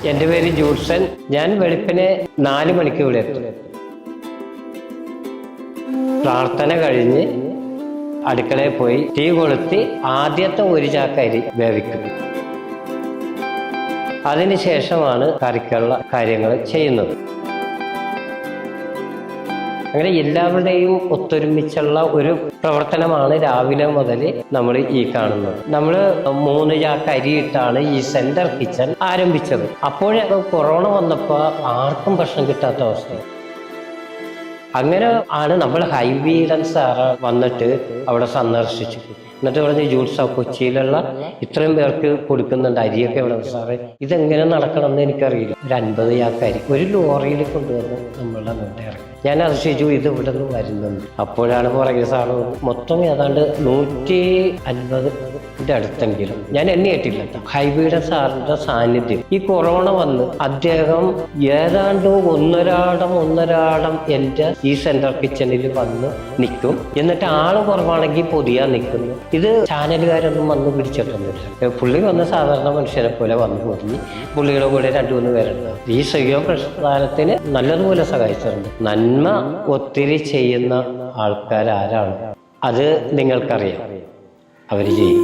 എൻ്റെ പേര് ജൂഡ്സൺ. ഞാൻ വെളുപ്പിനെ 4 മണിക്ക് ഇവിടെ എത്തും. പ്രാർത്ഥന കഴിഞ്ഞ് അടുക്കളയിൽ പോയി തീ കൊളുത്തി ആദ്യത്തെ ഒരു ചാക്ക് അരി വേവിക്കും. അതിനുശേഷമാണ് കറിക്കുള്ള കാര്യങ്ങൾ ചെയ്യുന്നത്. അങ്ങനെ എല്ലാവരുടെയും ഒത്തൊരുമിച്ചുള്ള ഒരു പ്രവർത്തനമാണ് രാവിലെ മുതൽ നമ്മൾ ഈ കാണുന്നത്. നമ്മൾ 3 ചാക്ക് അരിയിട്ടാണ് ഈ സെന്റർ കിച്ചൺ ആരംഭിച്ചത്. അപ്പോഴേ കൊറോണ വന്നപ്പോൾ ആർക്കും ഭക്ഷണം കിട്ടാത്ത അവസ്ഥ. അങ്ങനെ ആണ് നമ്മൾ ഹൈബീഡൻ സാറ് വന്നിട്ട് അവിടെ സന്ദർശിച്ചു. എന്നിട്ട് പറഞ്ഞ് ജൂഡ്സ, കൊച്ചിയിലുള്ള ഇത്രയും പേർക്ക് കൊടുക്കുന്നുണ്ട് അരിയൊക്കെ ഇവിടെ. സാറേ, ഇതെങ്ങനെ നടക്കണം എന്ന് എനിക്കറിയില്ല. ഒരു 50 ചാക്ക് അരി ഒരു ലോറിയിൽ കൊണ്ടുവന്ന് നമ്മളുടെ അങ്ങോട്ട് ഇറങ്ങി. ഞാൻ അതിശയിച്ചു, ഇത് ഇവിടെ നിന്ന് വരുന്നുണ്ട്. അപ്പോഴാണ് പറയുക, സാറ് മൊത്തം ഏതാണ്ട് 150 അടുത്തെങ്കിലും. ഞാൻ എണ്ണിയിട്ടില്ല. ഹൈബീഡൻ സാറിന്റെ സാന്നിധ്യം, ഈ കൊറോണ വന്ന് അദ്ദേഹം ഏതാണ്ട് ഒന്നരാടം എൻ്റെ ഈ സെൻട്രൽ കിച്ചണിൽ വന്ന് നിൽക്കും. എന്നിട്ട് ആള് കുറവാണെങ്കിൽ പൊതിയാൻ നിൽക്കുന്നു. ഇത് ചാനലുകാരൊന്നും വന്ന് പിടിച്ചിട്ടൊന്നുമില്ല. പുള്ളി വന്ന് സാധാരണ മനുഷ്യരെ പോലെ വന്ന് പൊതിഞ്ഞ് പുള്ളിയുടെ കൂടെ 2-3 പേരുണ്ട്. ഈ സഹ്യോ പ്രസ്ഥാനത്തിന് നല്ലതുപോലെ സഹായിച്ചിട്ടുണ്ട്. നന്മ ഒത്തിരി ചെയ്യുന്ന ആൾക്കാരാരാണ് അത് നിങ്ങൾക്കറിയാം. അവർ ചെയ്യും.